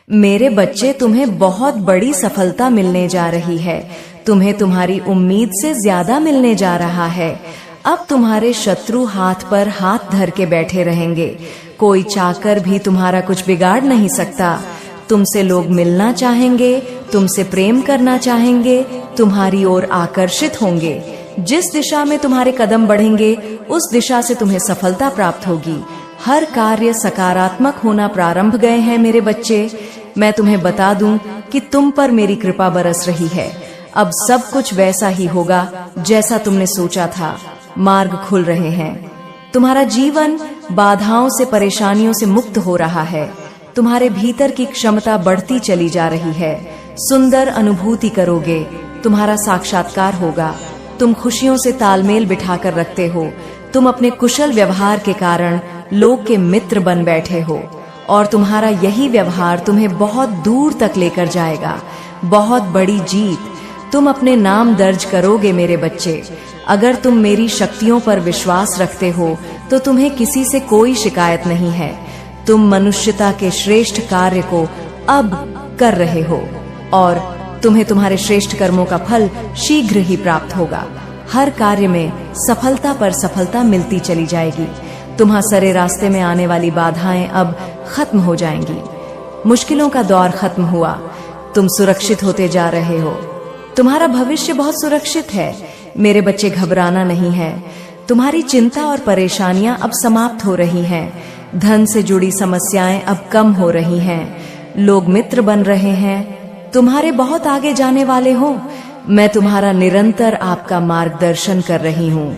मेरे बच्चे, तुम्हें बहुत बड़ी सफलता मिलने जा रही है। तुम्हें तुम्हारी उम्मीद से ज्यादा मिलने जा रहा है। अब तुम्हारे शत्रु हाथ पर हाथ धर के बैठे रहेंगे। कोई चाहकर भी तुम्हारा कुछ बिगाड़ नहीं सकता। तुमसे लोग मिलना चाहेंगे, तुमसे प्रेम करना चाहेंगे, तुम्हारी ओर आकर्षित होंगे। जिस दिशा में तुम्हारे कदम बढ़ेंगे उस दिशा से तुम्हें सफलता प्राप्त होगी। हर कार्य सकारात्मक होना प्रारंभ गए हैं मेरे बच्चे। मैं तुम्हें बता दूं कि तुम पर मेरी कृपा बरस रही है। अब सब कुछ वैसा ही होगा जैसा तुमने सोचा था। मार्ग खुल रहे हैं। तुम्हारा जीवन बाधाओं से, परेशानियों से मुक्त हो रहा है। तुम्हारे भीतर की क्षमता बढ़ती चली जा रही है। सुंदर अनुभूति करोगे। तुम्हारा साक्षात्कार होगा। तुम खुशियों से तालमेल बिठाकर रखते हो। तुम अपने कुशल व्यवहार के कारण लोग के मित्र बन बैठे हो और तुम्हारा यही व्यवहार तुम्हें बहुत दूर तक लेकर जाएगा। बहुत बड़ी जीत तुम अपने नाम दर्ज करोगे मेरे बच्चे। अगर तुम मेरी शक्तियों पर विश्वास रखते हो तो तुम्हें किसी से कोई शिकायत नहीं है। तुम मनुष्यता के श्रेष्ठ कार्य को अब कर रहे हो और तुम्हें तुम्हारे श्रेष्ठ कर्मों का फल शीघ्र ही प्राप्त होगा। हर कार्य में सफलता पर सफलता मिलती चली जाएगी। तुम्हारे रास्ते में आने वाली बाधाएं अब खत्म हो जाएंगी। मुश्किलों का दौर खत्म हुआ। तुम सुरक्षित होते जा रहे हो। तुम्हारा भविष्य बहुत सुरक्षित है मेरे बच्चे। घबराना नहीं है। तुम्हारी चिंता और परेशानियां अब समाप्त हो रही हैं। धन से जुड़ी समस्याएं अब कम हो रही हैं। लोग मित्र बन रहे हैं। तुम्हारे बहुत आगे जाने वाले हो। मैं तुम्हारा निरंतर आपका मार्गदर्शन कर रही हूँ।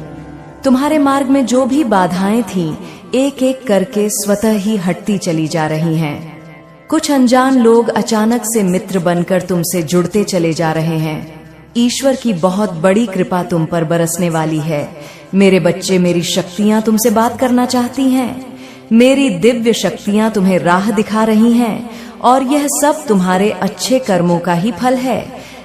तुम्हारे मार्ग में जो भी बाधाएं थीं, एक एक करके स्वतः ही हटती चली जा रही हैं। कुछ अनजान लोग अचानक से मित्र बनकर तुमसे जुड़ते चले जा रहे हैं। ईश्वर की बहुत बड़ी कृपा तुम पर बरसने वाली है मेरे बच्चे। मेरी शक्तियां तुमसे बात करना चाहती हैं। मेरी दिव्य शक्तियां तुम्हें राह दिखा रही हैं और यह सब तुम्हारे अच्छे कर्मों का ही फल है।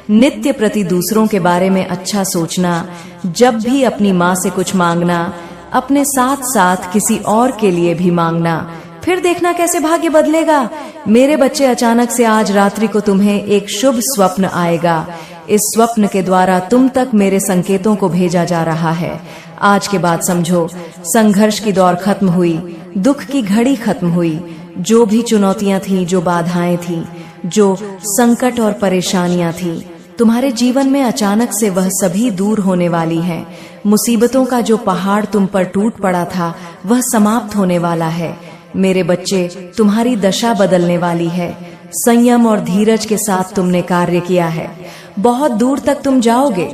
नित्य प्रति दूसरों के बारे में अच्छा सोचना, जब भी अपनी माँ से कुछ मांगना, अपने साथ साथ किसी और के लिए भी मांगना, फिर देखना कैसे भाग्य बदलेगा मेरे बच्चे। अचानक से आज रात्रि को तुम्हें एक शुभ स्वप्न आएगा। इस स्वप्न के द्वारा तुम तक मेरे संकेतों को भेजा जा रहा है। आज के बाद समझो, संघर्ष की दौर खत्म हुई, दुख की घड़ी खत्म हुई। जो भी चुनौतियां थीं, जो बाधाएं थीं, जो संकट और परेशानियां थीं, तुम्हारे जीवन में अचानक से वह सभी दूर होने वाली हैं। मुसीबतों का जो पहाड़ तुम पर टूट पड़ा था वह समाप्त होने वाला है मेरे बच्चे। तुम्हारी दशा बदलने वाली है। संयम और धीरज के साथ तुमने कार्य किया है। बहुत दूर तक तुम जाओगे।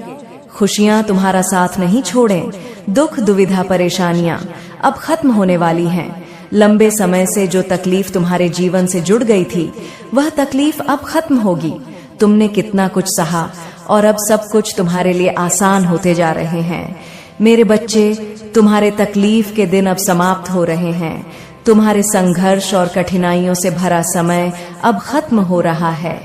खुशियां तुम्हारा साथ नहीं छोड़ें। दुख, दुविधा, परेशानियां अब खत्म होने वाली हैं। लंबे समय से जो तकलीफ तुम्हारे जीवन से जुड़ गई थी वह तकलीफ अब खत्म होगी। तुमने कितना कुछ सहा और अब सब कुछ तुम्हारे लिए आसान होते जा रहे हैं मेरे बच्चे। तुम्हारे तकलीफ के दिन अब समाप्त हो रहे हैं। तुम्हारे संघर्ष और कठिनाइयों से भरा समय अब खत्म हो रहा है।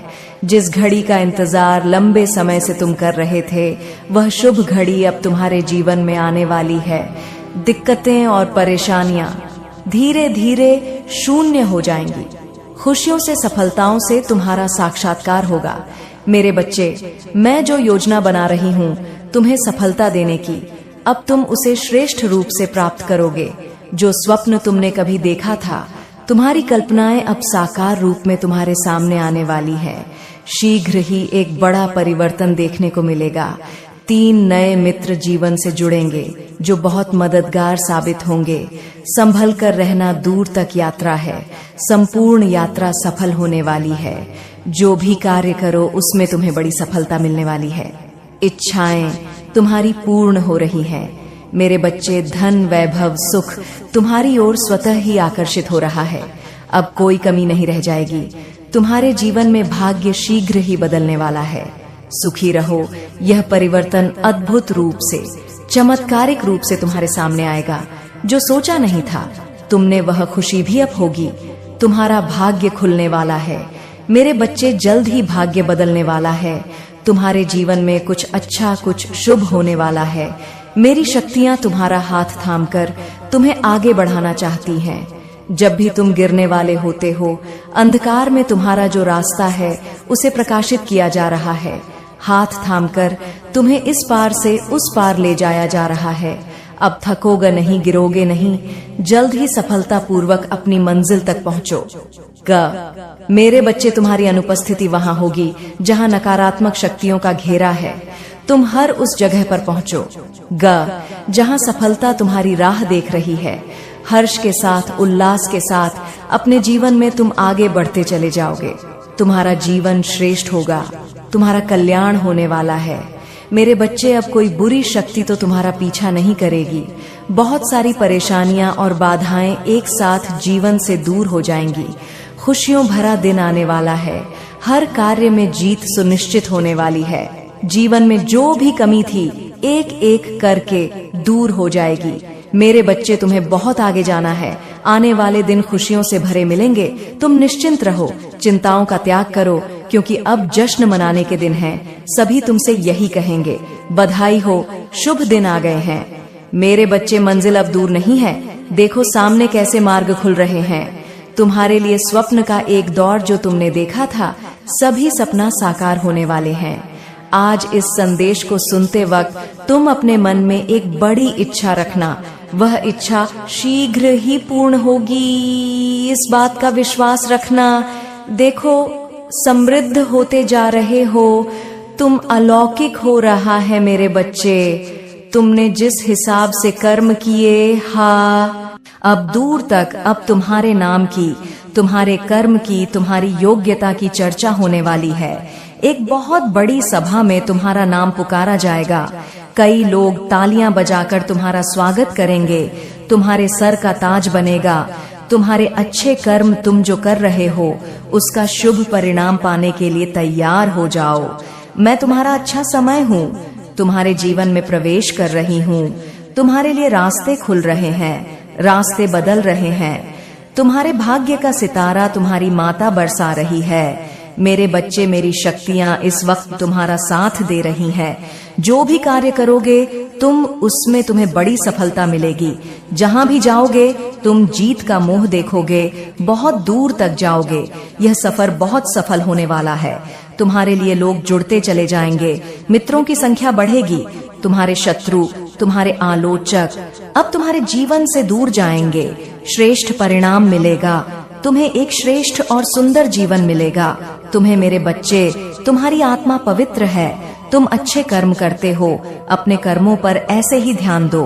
जिस घड़ी का इंतजार लंबे समय से तुम कर रहे थे वह शुभ घड़ी अब तुम्हारे जीवन में आने वाली है। दिक्कतें और परेशानियां धीरे धीरे शून्य हो जाएंगी। खुशियों से, सफलताओं से तुम्हारा साक्षात्कार होगा मेरे बच्चे। मैं जो योजना बना रही हूँ तुम्हें सफलता देने की, अब तुम उसे श्रेष्ठ रूप से प्राप्त करोगे। जो स्वप्न तुमने कभी देखा था, तुम्हारी कल्पनाएं अब साकार रूप में तुम्हारे सामने आने वाली है। शीघ्र ही एक बड़ा परिवर्तन देखने को मिलेगा। 3 नए मित्र जीवन से जुड़ेंगे जो बहुत मददगार साबित होंगे। संभल कर रहना, दूर तक यात्रा है। संपूर्ण यात्रा सफल होने वाली है। जो भी कार्य करो उसमें तुम्हें बड़ी सफलता मिलने वाली है। इच्छाएं तुम्हारी पूर्ण हो रही हैं मेरे बच्चे। धन, वैभव, सुख तुम्हारी ओर स्वतः ही आकर्षित हो रहा है। अब कोई कमी नहीं रह जाएगी। तुम्हारे जीवन में भाग्य शीघ्र ही बदलने वाला है। सुखी रहो। यह परिवर्तन अद्भुत रूप से, चमत्कारिक रूप से तुम्हारे सामने आएगा। जो सोचा नहीं था तुमने वह खुशी भी अब होगी। तुम्हारा भाग्य खुलने वाला है मेरे बच्चे। जल्द ही भाग्य बदलने वाला है। तुम्हारे जीवन में कुछ अच्छा, कुछ शुभ होने वाला है। मेरी शक्तियां तुम्हारा हाथ थामकर तुम्हें आगे बढ़ाना चाहती हैं। जब भी तुम गिरने वाले होते हो, अंधकार में तुम्हारा जो रास्ता है उसे प्रकाशित किया जा रहा है। हाथ थामकर तुम्हें इस पार से उस पार ले जाया जा रहा है। अब थकोगे नहीं, गिरोगे नहीं, जल्द ही सफलता पूर्वक अपनी मंजिल तक पहुंचो। मेरे बच्चे, तुम्हारी अनुपस्थिति वहां होगी जहां नकारात्मक शक्तियों का घेरा है। तुम हर उस जगह पर पहुंचो जहां सफलता तुम्हारी राह देख रही है। हर्ष के साथ, उल्लास के साथ अपने जीवन में तुम आगे बढ़ते चले जाओगे। तुम्हारा जीवन श्रेष्ठ होगा, तुम्हारा कल्याण होने वाला है। मेरे बच्चे, अब कोई बुरी शक्ति तो तुम्हारा पीछा नहीं करेगी। बहुत सारी परेशानियां और बाधाएं एक साथ जीवन से दूर हो जाएंगी। खुशियों भरा दिन आने वाला है। हर कार्य में जीत सुनिश्चित होने वाली है। जीवन में जो भी कमी थी एक एक करके दूर हो जाएगी। मेरे बच्चे, तुम्हें बहुत आगे जाना है। आने वाले दिन खुशियों से भरे मिलेंगे। तुम निश्चिंत रहो, चिंताओं का त्याग करो, क्योंकि अब जश्न मनाने के दिन हैं। सभी तुमसे यही कहेंगे, बधाई हो, शुभ दिन आ गए हैं। मेरे बच्चे, मंजिल अब दूर नहीं है। देखो सामने कैसे मार्ग खुल रहे हैं। तुम्हारे लिए स्वप्न का एक दौर जो तुमने देखा था, सभी सपना साकार होने वाले हैं। आज इस संदेश को सुनते वक्त तुम अपने मन में एक बड़ी इच्छा रखना। वह इच्छा शीघ्र ही पूर्ण होगी, इस बात का विश्वास रखना। देखो, समृद्ध होते जा रहे हो, तुम अलौकिक हो रहा है मेरे बच्चे। तुमने जिस हिसाब से कर्म किए, अब दूर तक अब तुम्हारे नाम की, तुम्हारे कर्म की, तुम्हारी योग्यता की चर्चा होने वाली है। एक बहुत बड़ी सभा में तुम्हारा नाम पुकारा जाएगा। कई लोग तालियां बजाकर तुम्हारा स्वागत करेंगे। तुम्हारे सर का ताज बनेगा। तुम्हारे अच्छे कर्म तुम जो कर रहे हो, उसका शुभ परिणाम पाने के लिए तैयार हो जाओ। मैं तुम्हारा अच्छा समय हूँ। तुम्हारे जीवन में प्रवेश कर रही हूँ। तुम्हारे लिए रास्ते खुल रहे हैं, रास्ते बदल रहे हैं। तुम्हारे भाग्य का सितारा तुम्हारी माता बरसा रही है। मेरे बच्चे, मेरी शक्तियां इस वक्त तुम्हारा साथ दे रही हैं। जो भी कार्य करोगे तुम, उसमें तुम्हें बड़ी सफलता मिलेगी। जहां भी जाओगे तुम जीत का मुंह देखोगे, बहुत दूर तक जाओगे। यह सफर बहुत सफल होने वाला है। तुम्हारे लिए लोग जुड़ते चले जाएंगे, मित्रों की संख्या बढ़ेगी। तुम्हारे शत्रु, तुम्हारे आलोचक अब तुम्हारे जीवन से दूर जाएंगे। श्रेष्ठ परिणाम मिलेगा। तुम्हें एक श्रेष्ठ और सुंदर जीवन मिलेगा। तुम्हें मेरे बच्चे, तुम्हारी आत्मा पवित्र है। तुम अच्छे कर्म करते हो। अपने कर्मों पर ऐसे ही ध्यान दो।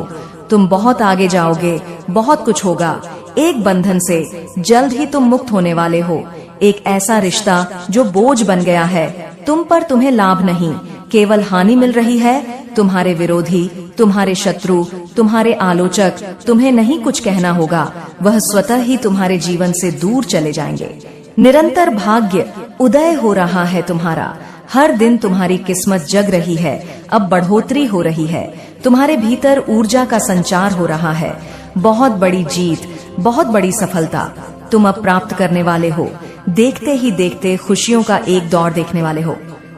तुम बहुत आगे जाओगे, बहुत कुछ होगा। एक बंधन से जल्द ही तुम मुक्त होने वाले हो। एक ऐसा रिश्ता जो बोझ बन गया है तुम पर, तुम्हें लाभ नहीं, केवल हानि मिल रही है। तुम्हारे विरोधी, तुम्हारे शत्रु, तुम्हारे आलोचक, तुम्हें नहीं कुछ कहना होगा। वह स्वतः ही तुम्हारे जीवन से दूर चले जाएंगे। निरंतर भाग्य उदय हो रहा है तुम्हारा। हर दिन तुम्हारी किस्मत जग रही है। अब बढ़ोतरी हो रही है। तुम्हारे भीतर ऊर्जा का संचार हो रहा है। बहुत बड़ी जीत, बहुत बड़ी सफलता तुम अब प्राप्त करने वाले हो। देखते ही देखते खुशियों का एक दौर देखने वाले हो।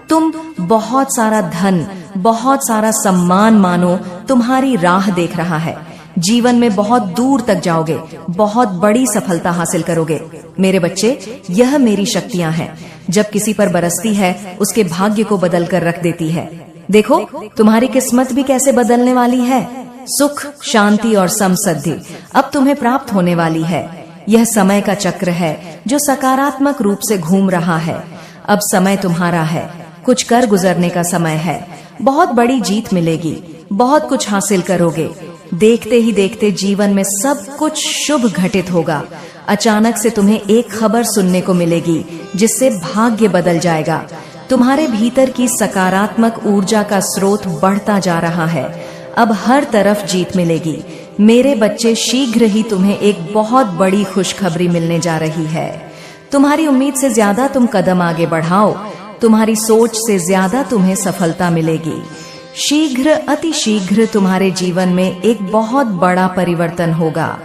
तुम बहुत सारा धन, बहुत सारा सम्मान मानो तुम्हारी राह देख रहा है। जीवन में बहुत दूर तक जाओगे, बहुत बड़ी सफलता हासिल करोगे। मेरे बच्चे, यह मेरी शक्तियां हैं। जब किसी पर बरसती है, उसके भाग्य को बदल कर रख देती है। देखो, तुम्हारी किस्मत भी कैसे बदलने वाली है। सुख, शांति और समृद्धि अब तुम्हें प्राप्त होने वाली है। यह समय का चक्र है जो सकारात्मक रूप से घूम रहा है। अब समय तुम्हारा है। कुछ कर गुजरने का समय है। बहुत बड़ी जीत मिलेगी। बहुत कुछ हासिल करोगे। देखते ही देखते जीवन में सब कुछ शुभ घटित होगा। अचानक से तुम्हें एक खबर सुनने को मिलेगी जिससे भाग्य बदल जाएगा। तुम्हारे भीतर की सकारात्मक ऊर्जा का स्रोत बढ़ता जा रहा है। अब हर तरफ जीत मिलेगी। मेरे बच्चे, शीघ्र ही तुम्हें एक बहुत बड़ी खुशखबरी मिलने जा रही है। तुम्हारी उम्मीद से ज्यादा तुम कदम आगे बढ़ाओ। तुम्हारी सोच से ज्यादा तुम्हें सफलता मिलेगी। शीघ्र, अति शीघ्र तुम्हारे जीवन में एक बहुत बड़ा परिवर्तन होगा।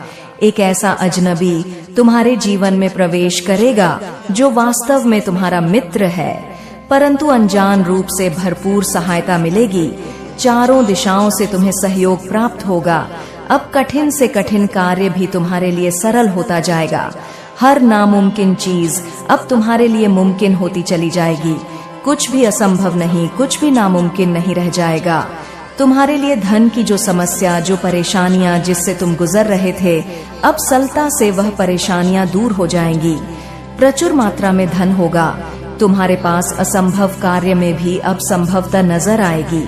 एक ऐसा अजनबी तुम्हारे जीवन में प्रवेश करेगा जो वास्तव में तुम्हारा मित्र है, परंतु अनजान रूप से भरपूर सहायता मिलेगी। चारों दिशाओं से तुम्हें सहयोग प्राप्त होगा। अब कठिन से कठिन कार्य भी तुम्हारे लिए सरल होता जाएगा। हर नामुमकिन चीज अब तुम्हारे लिए मुमकिन होती चली जाएगी। कुछ भी असंभव नहीं, कुछ भी नामुमकिन नहीं रह जाएगा। तुम्हारे लिए धन की जो समस्या, जो परेशानियां जिससे तुम गुजर रहे थे, अब सरलता से वह परेशानियां दूर हो जाएंगी। प्रचुर मात्रा में धन होगा। तुम्हारे पास असंभव कार्य में भी अब संभवता नजर आएगी।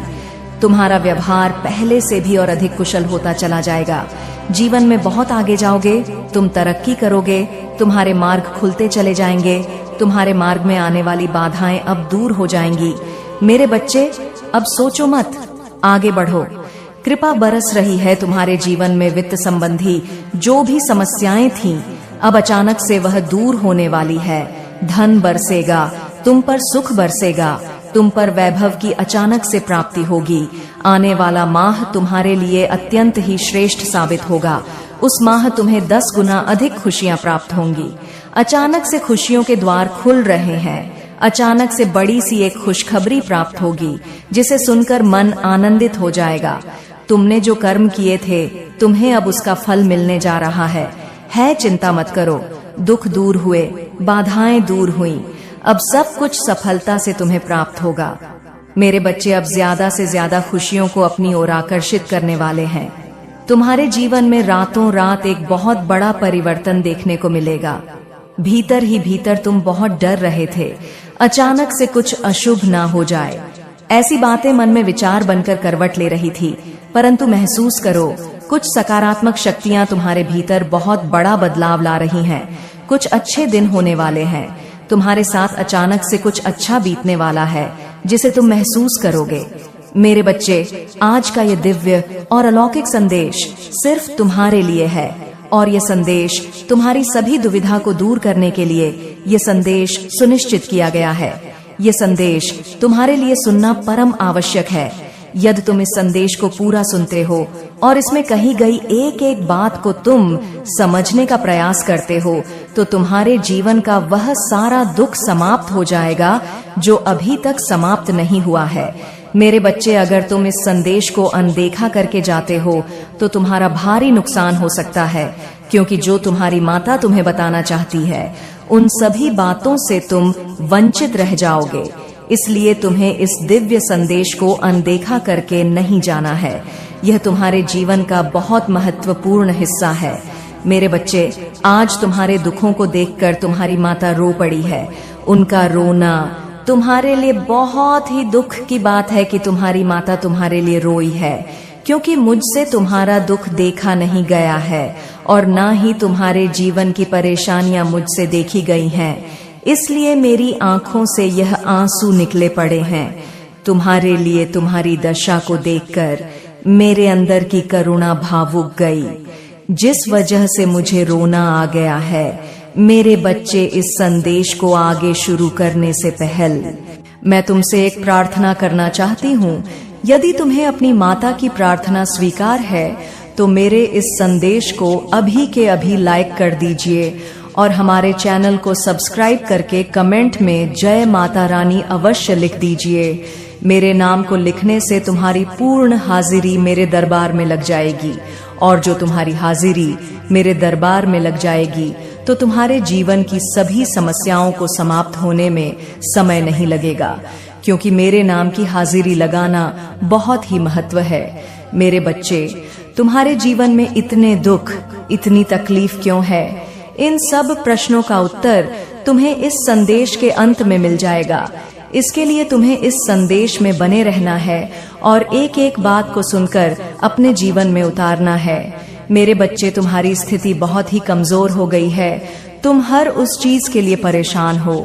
तुम्हारा व्यवहार पहले से भी और अधिक कुशल होता चला जाएगा। जीवन में बहुत आगे जाओगे, तुम तरक्की करोगे, तुम्हारे मार्ग खुलते चले जाएंगे। तुम्हारे मार्ग में आने वाली बाधाएं अब दूर हो जाएंगी। मेरे बच्चे, अब सोचो मत, आगे बढ़ो। कृपा बरस रही है तुम्हारे जीवन में। वित्त संबंधी जो भी समस्याएं थीं, अब अचानक से वह दूर होने वाली है। धन बरसेगा, तुम पर सुख बरसेगा, तुम पर वैभव की अचानक से प्राप्ति होगी। आने वाला माह तुम्हारे लिए अत्यंत ही श्रेष्ठ साबित होगा। उस माह तुम्हें 10 गुना अधिक खुशियां प्राप्त होंगी। अचानक से खुशियों के द्वार खुल रहे हैं। अचानक से बड़ी सी एक खुशखबरी प्राप्त होगी, जिसे सुनकर मन आनंदित हो जाएगा। तुमने जो कर्म किए थे, तुम्हें अब उसका फल मिलने जा रहा है। चिंता मत करो। दुख दूर हुए, बाधाएं दूर हुई, अब सब कुछ सफलता से तुम्हें प्राप्त होगा। मेरे बच्चे अब ज्यादा से ज्यादा खुशियों को अपनी ओर आकर्षित करने वाले हैं। तुम्हारे जीवन में रातों रात एक बहुत बड़ा परिवर्तन देखने को मिलेगा। भीतर ही भीतर तुम बहुत डर रहे थे, अचानक से कुछ अशुभ ना हो जाए, ऐसी बातें मन में विचार बनकर करवट ले रही थी। परंतु महसूस करो, कुछ सकारात्मक शक्तियां तुम्हारे भीतर बहुत बड़ा बदलाव ला रही हैं। कुछ अच्छे दिन होने वाले हैं। तुम्हारे साथ अचानक से कुछ अच्छा बीतने वाला है, जिसे तुम महसूस करोगे। मेरे बच्चे, आज का ये दिव्य और अलौकिक संदेश सिर्फ तुम्हारे लिए है, और ये संदेश तुम्हारी सभी दुविधा को दूर करने के लिए ये संदेश सुनिश्चित किया गया है। ये संदेश तुम्हारे लिए सुनना परम आवश्यक है। यदि तुम इस संदेश को पूरा सुनते हो और इसमें कही गई एक एक बात को तुम समझने का प्रयास करते हो, तो तुम्हारे जीवन का वह सारा दुख समाप्त हो जाएगा जो अभी तक समाप्त नहीं हुआ है। मेरे बच्चे, अगर तुम इस संदेश को अनदेखा करके जाते हो तो तुम्हारा भारी नुकसान हो सकता है, क्योंकि जो तुम्हारी माता तुम्हें बताना चाहती है, उन सभी बातों से तुम वंचित रह जाओगे। इसलिए तुम्हें इस दिव्य संदेश को अनदेखा करके नहीं जाना है। यह तुम्हारे जीवन का बहुत महत्वपूर्ण हिस्सा है। मेरे बच्चे, आज तुम्हारे दुखों को देखकर तुम्हारी माता रो पड़ी है। उनका रोना तुम्हारे लिए बहुत ही दुख की बात है कि तुम्हारी माता तुम्हारे लिए रोई है, क्योंकि मुझसे तुम्हारा दुख देखा नहीं गया है और ना ही तुम्हारे जीवन की परेशानियां मुझसे देखी गई हैं। इसलिए मेरी आंखों से यह आंसू निकले पड़े हैं। तुम्हारे लिए तुम्हारी दशा को देखकर मेरे अंदर की करुणा भावुक गई, जिस वजह से मुझे रोना आ गया है। मेरे बच्चे, इस संदेश को आगे शुरू करने से पहले मैं तुमसे एक प्रार्थना करना चाहती हूँ। यदि तुम्हें अपनी माता की प्रार्थना स्वीकार है तो मेरे इस संदेश को अभी के अभी लाइक कर दीजिए और हमारे चैनल को सब्सक्राइब करके कमेंट में जय माता रानी अवश्य लिख दीजिए। मेरे नाम को लिखने से तुम्हारी पूर्ण हाजिरी मेरे दरबार में लग जाएगी, और जो तुम्हारी हाजिरी मेरे दरबार में लग जाएगी तो तुम्हारे जीवन की सभी समस्याओं को समाप्त होने में समय नहीं लगेगा, क्योंकि मेरे नाम की हाजिरी लगाना बहुत ही महत्व है। मेरे बच्चे, तुम्हारे जीवन में इतने दुख, इतनी तकलीफ क्यों है? इन सब प्रश्नों का उत्तर तुम्हें इस संदेश के अंत में मिल जाएगा। इसके लिए तुम्हें इस संदेश में बने रहना है और एक एक बात को सुनकर अपने जीवन में उतारना है। मेरे बच्चे, तुम्हारी स्थिति बहुत ही कमजोर हो गई है। तुम हर उस चीज के लिए परेशान हो।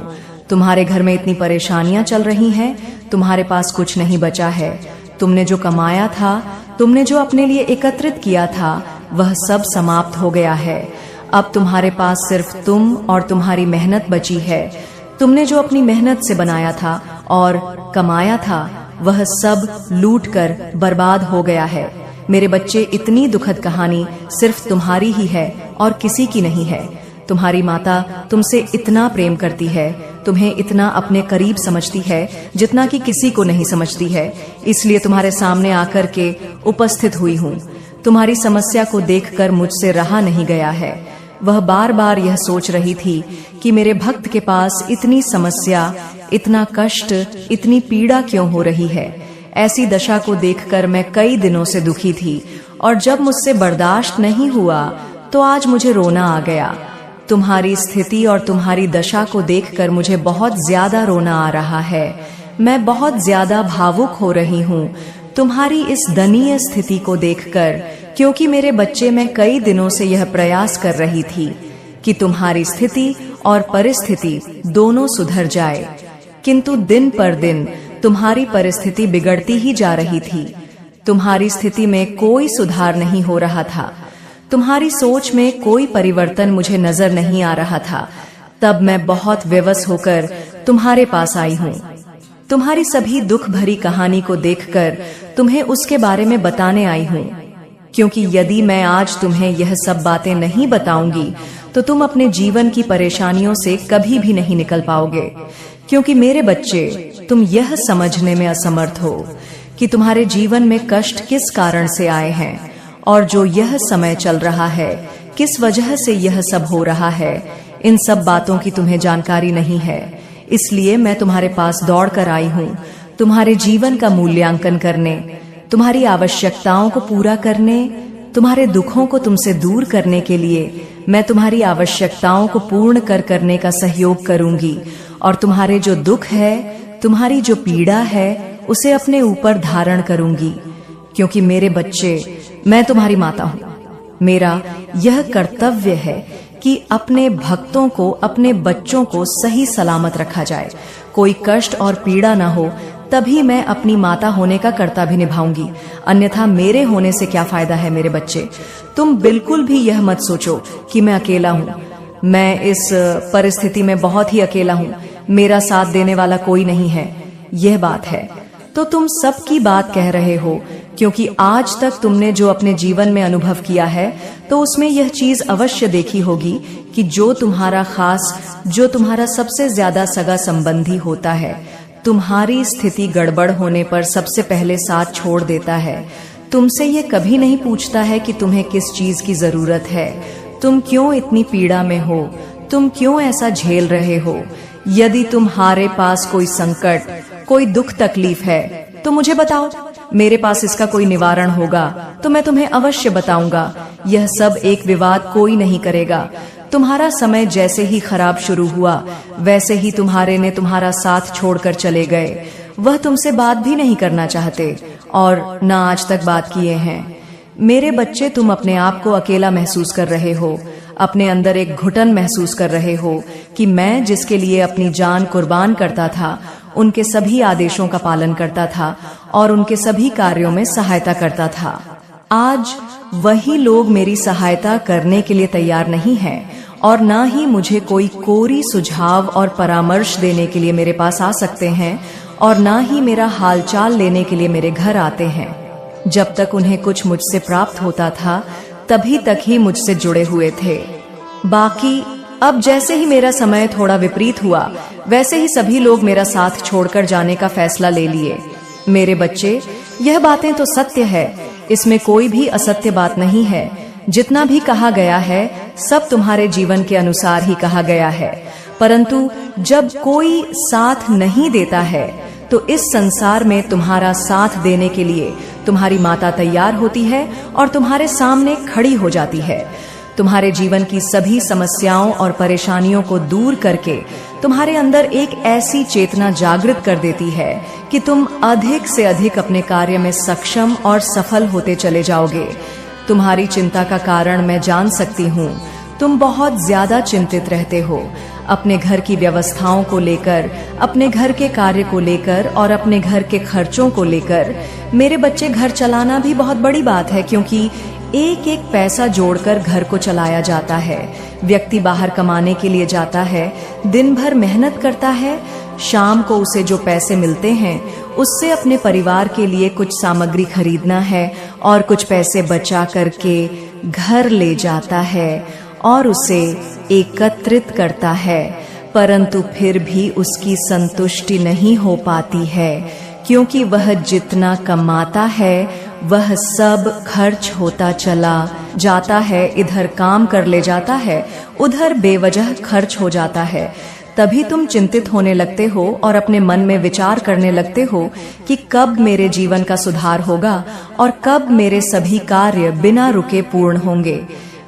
तुम्हारे घर में इतनी परेशानियां चल रही हैं, तुम्हारे पास कुछ नहीं बचा है। तुमने जो कमाया था, तुमने जो अपने लिए एकत्रित किया था, वह सब समाप्त हो गया है। अब तुम्हारे पास सिर्फ तुम और तुम्हारी मेहनत बची है। तुमने जो अपनी मेहनत से बनाया था और कमाया था, वह सब लूट कर बर्बाद हो गया है। मेरे बच्चे, इतनी दुखद कहानी सिर्फ तुम्हारी ही है और किसी की नहीं है। तुम्हारी माता तुमसे इतना प्रेम करती है, तुम्हें इतना अपने करीब समझती है जितना कि किसी को नहीं समझती है। इसलिए तुम्हारे सामने आकर के उपस्थित हुई हूँ। तुम्हारी समस्या को देखकर मुझसे रहा नहीं गया है। वह बार बार यह सोच रही थी कि मेरे भक्त के पास इतनी समस्या, इतना कष्ट, इतनी पीड़ा क्यों हो रही है। ऐसी दशा को देखकर मैं कई दिनों से दुखी थी और जब मुझसे बर्दाश्त नहीं हुआ तो आज मुझे रोना आ गया। तुम्हारी स्थिति और तुम्हारी दशा को देखकर मुझे बहुत ज्यादा रोना आ रहा है। मैं बहुत ज्यादा भावुक हो रही हूँ तुम्हारी इस दयनीय स्थिति को देखकर, क्योंकि मेरे बच्चे, मैं कई दिनों से यह प्रयास कर रही थी कि तुम्हारी स्थिति और परिस्थिति दोनों सुधर जाए, किंतु दिन पर दिन तुम्हारी परिस्थिति बिगड़ती ही जा रही थी। तुम्हारी स्थिति में कोई सुधार नहीं हो रहा था। तुम्हारी सोच में कोई परिवर्तन मुझे नजर नहीं आ रहा था। तब मैं बहुत विवश होकर तुम्हारे पास आई हूँ। तुम्हारी सभी दुख भरी कहानी को देखकर तुम्हें उसके बारे में बताने आई हूँ, क्योंकि यदि मैं आज तुम्हें यह सब बातें नहीं बताऊंगी तो तुम अपने जीवन की परेशानियों से कभी भी नहीं निकल पाओगे। क्योंकि मेरे बच्चे, तुम यह समझने में असमर्थ हो कि तुम्हारे जीवन में कष्ट किस कारण से आए हैं और जो यह समय चल रहा है, किस वजह से यह सब हो रहा है। इन सब बातों की तुम्हें जानकारी नहीं है। इसलिए मैं तुम्हारे पास दौड़ कर आई हूँ, तुम्हारे जीवन का मूल्यांकन करने, तुम्हारी आवश्यकताओं को पूरा करने, तुम्हारे दुखों को तुमसे दूर करने के लिए मैं तुम्हारी आवश्यकताओं को पूर्ण करने का सहयोग करूंगी और तुम्हारे जो दुख है, तुम्हारी जो पीड़ा है, उसे अपने ऊपर धारण करूंगी। क्योंकि मेरे बच्चे, मैं तुम्हारी माता हूँ। मेरा यह कर्तव्य है कि अपने भक्तों को, अपने बच्चों को सही सलामत रखा जाए, कोई कष्ट और पीड़ा ना हो, तभी मैं अपनी माता होने का कर्तव्य निभाऊंगी। अन्यथा मेरे होने से क्या फायदा है। मेरे बच्चे, तुम बिल्कुल भी यह मत सोचो कि मैं अकेला हूँ। मैं इस परिस्थिति में बहुत ही अकेला हूँ, मेरा साथ देने वाला कोई नहीं है। यह बात है तो तुम सबकी बात कह रहे हो, क्योंकि आज तक तुमने जो अपने जीवन में अनुभव किया है तो उसमें यह चीज अवश्य देखी होगी कि जो तुम्हारा खास, जो तुम्हारा सबसे ज्यादा सगा संबंधी होता है, तुम्हारी स्थिति गड़बड़ होने पर सबसे पहले साथ छोड़ देता है। तुमसे ये कभी नहीं पूछता है कि तुम्हें किस चीज की जरूरत है, तुम क्यों इतनी पीड़ा में हो, तुम क्यों ऐसा झेल रहे हो। यदि तुम्हारे पास कोई संकट, कोई दुख तकलीफ है तो मुझे बताओ, मेरे पास इसका कोई निवारण होगा तो मैं तुम्हें अवश्य बताऊंगा। यह सब एक विवाद कोई नहीं करेगा। तुम्हारा समय जैसे ही खराब शुरू हुआ, वैसे ही तुम्हारे ने तुम्हारा साथ छोड़कर चले गए। वह तुमसे बात भी नहीं करना चाहते और न आज तक बात किए हैं। मेरे बच्चे, तुम अपने आप को अकेला महसूस कर रहे हो, अपने अंदर एक घुटन महसूस कर रहे हो कि मैं जिसके लिए अपनी जान कुर्बान करता था, उनके सभी आदेशों का पालन करता था और उनके सभी कार्यों में सहायता करता था, आज वही लोग मेरी सहायता करने के लिए तैयार नहीं हैं और ना ही मुझे कोई कोरी सुझाव और परामर्श देने के लिए मेरे पास आ सकते हैं और ना ही मेरा हालचाल लेने के लिए मेरे घर आते हैं। जब तक उन्हें कुछ मुझसे प्राप्त होता था तभी तक ही मुझसे जुड़े हुए थे। बाकी अब जैसे ही मेरा समय थोड़ा विपरीत हुआ, वैसे ही सभी लोग मेरा साथ छोड़कर जाने का फैसला ले लिए। मेरे बच्चे, यह बातें तो सत्य है, इसमें कोई भी असत्य बात नहीं है। जितना भी कहा गया है सब तुम्हारे जीवन के अनुसार ही कहा गया है, परंतु जब कोई साथ नहीं देता है तो इस संसार में तुम्हारा साथ देने के लिए तुम्हारी माता तैयार होती है और तुम्हारे सामने खड़ी हो जाती है। तुम्हारे जीवन की सभी समस्याओं और परेशानियों को दूर करके तुम्हारे अंदर एक ऐसी चेतना जागृत कर देती है कि तुम अधिक से अधिक अपने कार्य में सक्षम और सफल होते चले जाओगे। तुम्हारी चिंता का कारण मैं जान सकती हूँ। तुम बहुत ज्यादा चिंतित रहते हो अपने घर की व्यवस्थाओं को लेकर, अपने घर के कार्य को लेकर और अपने घर के खर्चों को लेकर। मेरे बच्चे, घर चलाना भी बहुत बड़ी बात है, क्योंकि एक एक पैसा जोड़कर घर को चलाया जाता है। व्यक्ति बाहर कमाने के लिए जाता है, दिन भर मेहनत करता है, शाम को उसे जो पैसे मिलते हैं उससे अपने परिवार के लिए कुछ सामग्री खरीदना है और कुछ पैसे बचा करके घर ले जाता है और उसे एकत्रित करता है, परंतु फिर भी उसकी संतुष्टि नहीं हो पाती है, क्योंकि वह जितना कमाता है वह सब खर्च होता चला जाता है। इधर काम कर ले जाता है, उधर बेवजह खर्च हो जाता है। तभी तुम चिंतित होने लगते हो और अपने मन में विचार करने लगते हो कि कब मेरे जीवन का सुधार होगा और कब मेरे सभी कार्य बिना रुके पूर्ण होंगे।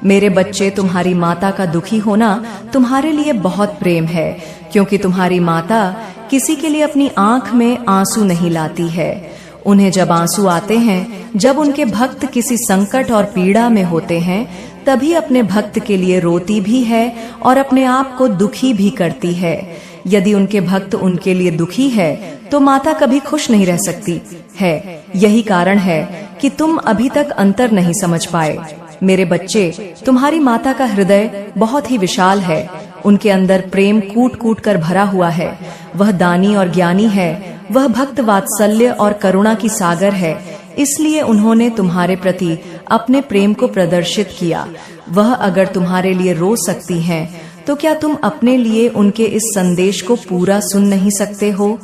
मेरे बच्चे, तुम्हारी माता का दुखी होना तुम्हारे लिए बहुत प्रेम है, क्योंकि तुम्हारी माता किसी के लिए अपनी आंख में आंसू नहीं लाती है। उन्हें जब आंसू आते हैं, जब उनके भक्त किसी संकट और पीड़ा में होते हैं, तभी अपने भक्त के लिए रोती भी है और अपने आप को दुखी भी करती है। यदि उनके भक्त उनके लिए दुखी है तो माता कभी खुश नहीं रह सकती है। यही कारण है कि तुम अभी तक अंतर नहीं समझ पाए। मेरे बच्चे, तुम्हारी माता का हृदय बहुत ही विशाल है। उनके अंदर प्रेम कूट कूट कर भरा हुआ है। वह दानी और ज्ञानी है। वह भक्त वात्सल्य और करुणा की सागर है। इसलिए उन्होंने तुम्हारे प्रति अपने प्रेम को प्रदर्शित किया। वह अगर तुम्हारे लिए रो सकती हैं, तो क्या तुम अपने लिए उनके इस संदेश को पूरा सुन नहीं सकते हो?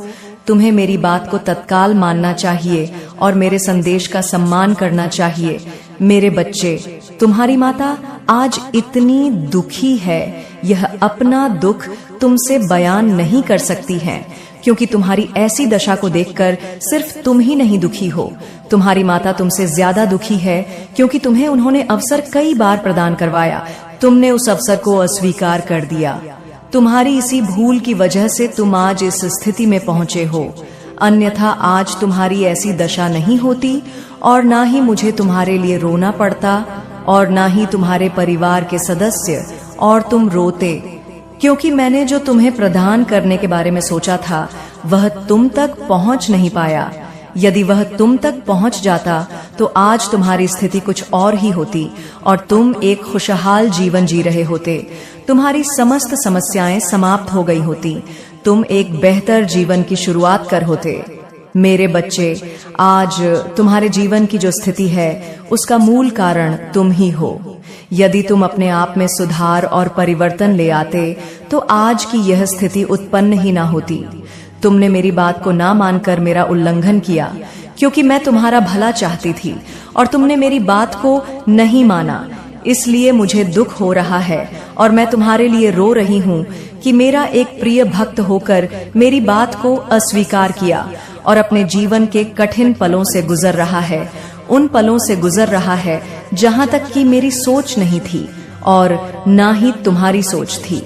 तुम्हें मेरी बात को तत्काल मानना चाहिए और मेरे संदेश का सम्मान करना चाहिए। मेरे बच्चे, तुम्हारी माता आज इतनी दुखी है, यह अपना दुख तुमसे बयान नहीं कर सकती है, क्योंकि तुम्हारी ऐसी दशा को देखकर सिर्फ तुम ही नहीं दुखी हो। तुम्हारी माता तुमसे ज्यादा दुखी है, क्योंकि तुम्हें उन्होंने अवसर कई बार प्रदान करवाया, तुमने उस अवसर को अस्वीकार कर दिया। तुम्हारी इसी भूल की वजह से तुम आज इस स्थिति में पहुंचे हो। अन्यथा आज तुम्हारी ऐसी दशा नहीं होती और ना ही मुझे तुम्हारे लिए रोना पड़ता और ना ही तुम्हारे परिवार के सदस्य और तुम रोते, क्योंकि मैंने जो तुम्हें प्रदान करने के बारे में सोचा था वह तुम तक पहुंच नहीं पाया। यदि वह तुम तक पहुंच जाता तो आज तुम्हारी स्थिति कुछ और ही होती और तुम एक खुशहाल जीवन जी रहे होते। तुम्हारी समस्त समस्याएं समाप्त हो गई होती। तुम एक बेहतर जीवन की शुरुआत कर होते। मेरे बच्चे, आज तुम्हारे जीवन की जो स्थिति है उसका मूल कारण तुम ही हो। यदि तुम अपने आप में सुधार और परिवर्तन ले आते तो आज की यह स्थिति उत्पन्न ही ना होती। तुमने मेरी बात को ना मानकर मेरा उल्लंघन किया, क्योंकि मैं तुम्हारा भला चाहती थी और तुमने मेरी बात को नहीं माना। इसलिए मुझे दुख हो रहा है और मैं तुम्हारे लिए रो रही हूँ कि मेरा एक प्रिय भक्त होकर मेरी बात को अस्वीकार किया और अपने जीवन के कठिन पलों से गुजर रहा है। उन पलों से गुजर रहा है जहाँ तक कि मेरी सोच नहीं थी और ना ही तुम्हारी सोच थी।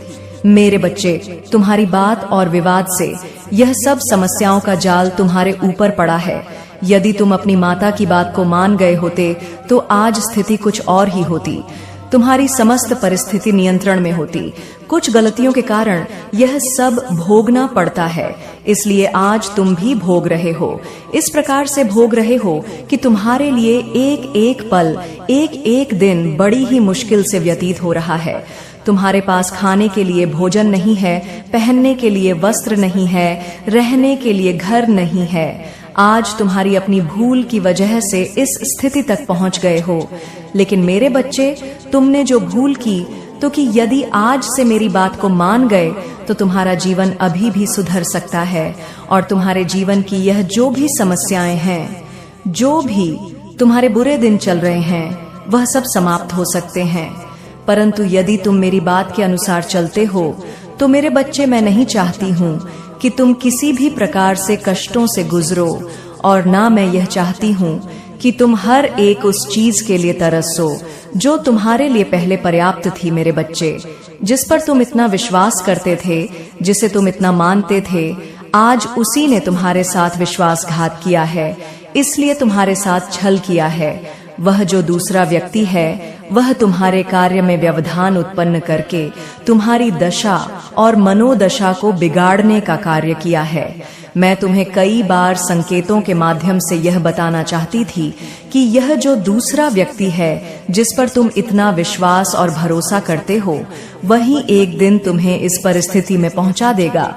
मेरे बच्चे, तुम्हारी बात और विवाद से यह सब समस्याओं का जाल तुम्हारे ऊपर पड़ा है। यदि तुम अपनी माता की बात को मान गए होते तो आज स्थिति कुछ और ही होती। तुम्हारी समस्त परिस्थिति नियंत्रण में होती। कुछ गलतियों के कारण यह सब भोगना पड़ता है, इसलिए आज तुम भी भोग रहे हो। इस प्रकार से भोग रहे हो कि तुम्हारे लिए एक एक पल, एक एक दिन बड़ी ही मुश्किल से व्यतीत हो रहा है। तुम्हारे पास खाने के लिए भोजन नहीं है, पहनने के लिए वस्त्र नहीं है, रहने के लिए घर नहीं है। आज तुम्हारी अपनी भूल की वजह से इस स्थिति तक पहुंच गए हो। लेकिन मेरे बच्चे, तुमने जो भूल की तो कि यदि आज से मेरी बात को मान गए तो तुम्हारा जीवन अभी भी सुधर सकता है और तुम्हारे जीवन की यह जो भी समस्याएं हैं, जो भी तुम्हारे बुरे दिन चल रहे हैं, वह सब समाप्त हो सकते हैं। परंतु यदि तुम मेरी बात के अनुसार चलते हो तो मेरे बच्चे, मैं नहीं चाहती हूँ कि तुम किसी भी प्रकार से कष्टों से गुजरो और ना मैं यह चाहती हूँ कि तुम हर एक उस चीज के लिए तरसो जो तुम्हारे लिए पहले पर्याप्त थी। मेरे बच्चे, जिस पर तुम इतना विश्वास करते थे, जिसे तुम इतना मानते थे, आज उसी ने तुम्हारे साथ विश्वासघात किया है, इसलिए तुम्हारे साथ छल किया है। वह जो दूसरा व्यक्ति है वह तुम्हारे कार्य में व्यवधान उत्पन्न करके तुम्हारी दशा और मनोदशा को बिगाड़ने का कार्य किया है। मैं तुम्हें कई बार संकेतों के माध्यम से यह बताना चाहती थी कि यह जो दूसरा व्यक्ति है जिस पर तुम इतना विश्वास और भरोसा करते हो, वही एक दिन तुम्हें इस परिस्थिति में पहुंचा देगा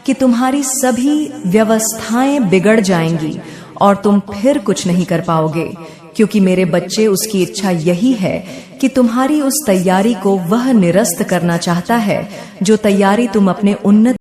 कि तुम्हारी सभी व्यवस्थाएं बिगड़ जाएंगी और तुम फिर कुछ नहीं कर पाओगे। क्योंकि मेरे बच्चे, उसकी इच्छा यही है कि तुम्हारी उस तैयारी को वह निरस्त करना चाहता है जो तैयारी तुम अपने उन्नत